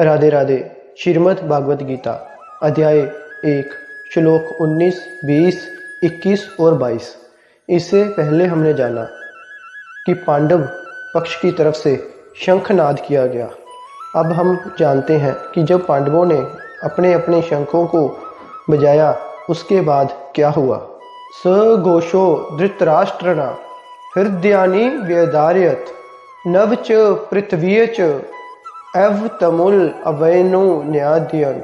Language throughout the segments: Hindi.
राधे राधे। श्रीमद् भागवत गीता अध्याय 1 श्लोक 19, 20, 21 और 22। इससे पहले हमने जाना कि पांडव पक्ष की तरफ से शंखनाद किया गया। अब हम जानते हैं कि जब पांडवों ने अपने अपने शंखों को बजाया उसके बाद क्या हुआ। स घोषो धृतराष्ट्रना हृदयानि व्यधारयत् नभ च पृथ्वी च एव तमुल अवैनो न्याद्यन।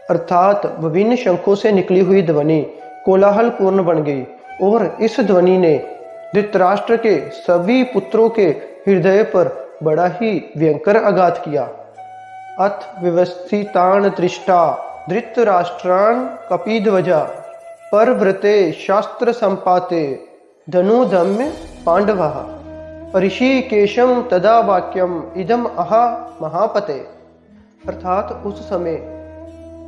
अर्थात विभिन्न शंखों से निकली हुई ध्वनि कोलाहल पूर्ण बन गई और इस ध्वनि ने धृतराष्ट्र के सभी पुत्रों के हृदय पर बड़ा ही भयंकर आघात किया। अथ व्यवस्थितान दृष्टा धृतराष्ट्रान कपिध्वजा परव्रते शास्त्र संपाते धनुधम्य पांडवः ऋषिकेशम तदा वाक्यम इदम अहा महापते। अर्थात उस समय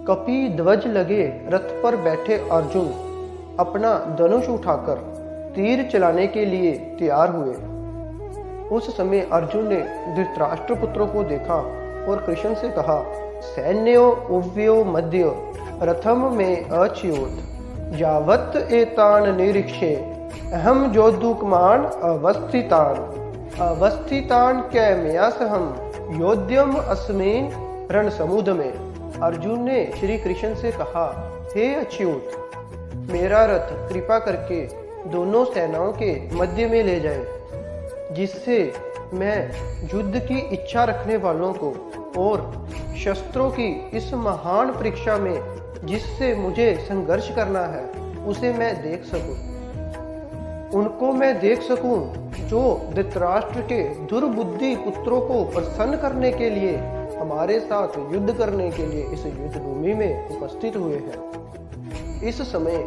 कपिध्वज लगे रथ पर बैठे अर्जुन अपना धनुष उठाकर तीर चलाने के लिए तैयार हुए। उस समय अर्जुन ने धृतराष्ट्र पुत्रों को देखा और कृष्ण से कहा, सैन्यो उव्यो मध्य रथम में अच्युत यावत् एतान निरीक्षे अहम जोद्धुकमान अवस्थितान कैमया सहम योद्यम अस्मिन् रण समुद्र में। अर्जुन ने श्री कृष्ण से कहा, हे अच्युत, मेरा रथ कृपा करके दोनों सेनाओं के मध्य में ले जाए, जिससे मैं युद्ध की इच्छा रखने वालों को और शस्त्रों की इस महान परीक्षा में जिससे मुझे संघर्ष करना है उसे मैं देख सकूं। उनको मैं देख सकूं जो धृतराष्ट्र के दुर्बुद्धि पुत्रों को प्रसन्न करने के लिए हमारे साथ युद्ध करने के लिए इस युद्ध भूमि में उपस्थित हुए हैं। इस समय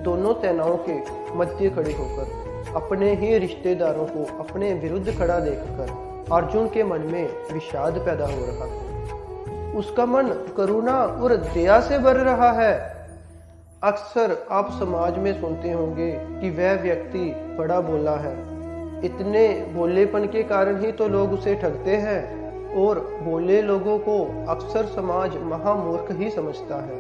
दोनों सेनाओं के मध्य खड़े होकर अपने ही रिश्तेदारों को अपने विरुद्ध खड़ा देखकर अर्जुन के मन में विषाद पैदा हो रहा है। उसका मन करुणा और दया से भर रहा है। अक्सर आप समाज में सुनते होंगे कि वह व्यक्ति बड़ा भोला है, इतने भोलेपन के कारण ही तो लोग उसे ठगते हैं और भोले लोगों को अक्सर समाज महामूर्ख ही समझता है।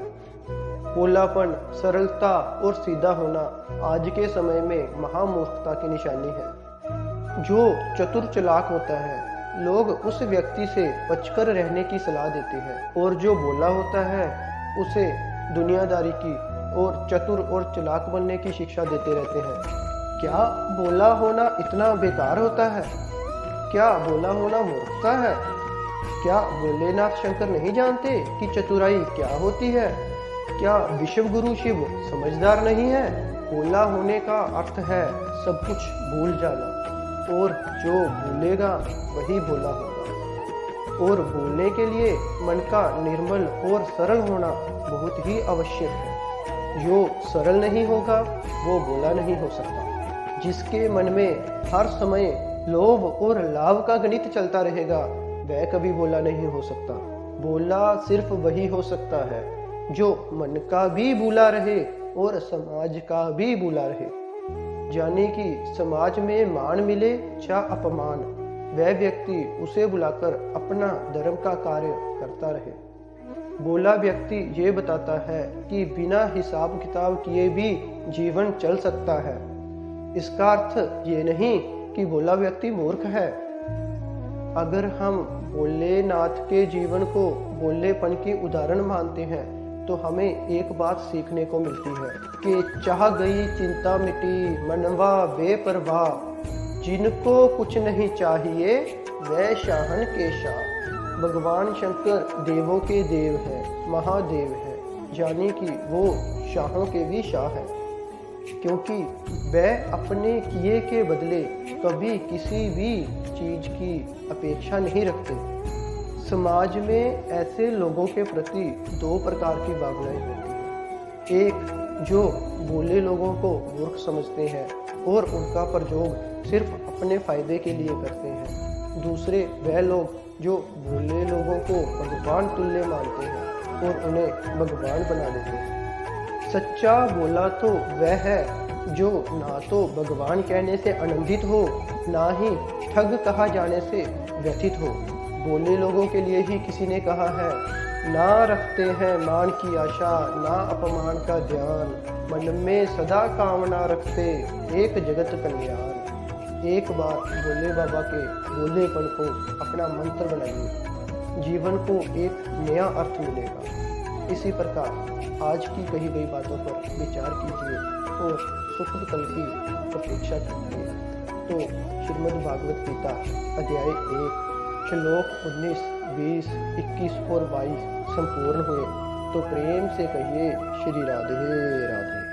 भोलापन, सरलता और सीधा होना आज के समय में महामूर्खता की निशानी है। जो चतुर चालाक होता है लोग उस व्यक्ति से बचकर रहने की सलाह देते हैं और जो भोला होता है उसे दुनियादारी की और चतुर और चालाक बनने की शिक्षा देते रहते हैं। क्या भोला होना इतना बेकार होता है? क्या भोला होना मूर्खता है? क्या भोलेनाथ शंकर नहीं जानते कि चतुराई क्या होती है? क्या विश्व गुरु शिव समझदार नहीं है? भोला होने का अर्थ है सब कुछ भूल जाना, और जो भूलेगा वही भोला होगा। और भूलने के लिए मन का निर्मल और सरल होना बहुत ही आवश्यक है। जो सरल नहीं होगा वो भोला नहीं हो सकता। जिसके मन में हर समय लोभ और लाभ का गणित चलता रहेगा वह कभी भोला नहीं हो सकता। भोला सिर्फ वही हो सकता है जो मन का भी भूला रहे और समाज का भी भूला रहे। यानी कि समाज में मान मिले या अपमान, वह व्यक्ति उसे बुलाकर अपना धर्म का कार्य करता रहे। भोला व्यक्ति ये बताता है कि बिना हिसाब किताब किए भी जीवन चल सकता है। इसका अर्थ ये नहीं कि भोला व्यक्ति मूर्ख है। अगर हम भोलेनाथ के जीवन को भोलेपन की उदाहरण मानते हैं तो हमें एक बात सीखने को मिलती है कि चाह गई चिंता मिटी मनवा बेपरवाह, जिनको कुछ नहीं चाहिए वह शाहन के शाह। भगवान शंकर देवों के देव है, महादेव है, यानी कि वो शाहों के भी शाह है, क्योंकि वह अपने किए के बदले कभी किसी भी चीज की अपेक्षा नहीं रखते। समाज में ऐसे लोगों के प्रति दो प्रकार की भावनाएं होती हैं। एक जो भोले लोगों को मूर्ख समझते हैं और उनका प्रयोग सिर्फ अपने फायदे के लिए करते हैं। दूसरे वह लोग जो भोले लोगों को भगवान तुल्य मानते हैं और उन्हें भगवान बना देते हैं। सच्चा भोला तो वह है जो ना तो भगवान कहने से आनंदित हो, ना ही ठग कहा जाने से व्यथित हो। भोले लोगों के लिए ही किसी ने कहा है, ना रखते हैं मान की आशा, ना अपमान का ध्यान, मन में सदा कामना रखते, एक जगत कल्याण। एक बार भोले बाबा के भोलेपन को अपना मंत्र बनाइए, जीवन को एक नया अर्थ मिलेगा। इसी प्रकार आज की कही गई बातों पर विचार कीजिए और सुख कल की प्रतीक्षा कीजिए। तो श्रीमद् भागवत गीता अध्याय 1 श्लोक 19, 20, 21 और 22 संपूर्ण हुए। तो प्रेम से कहिए श्री राधे राधे।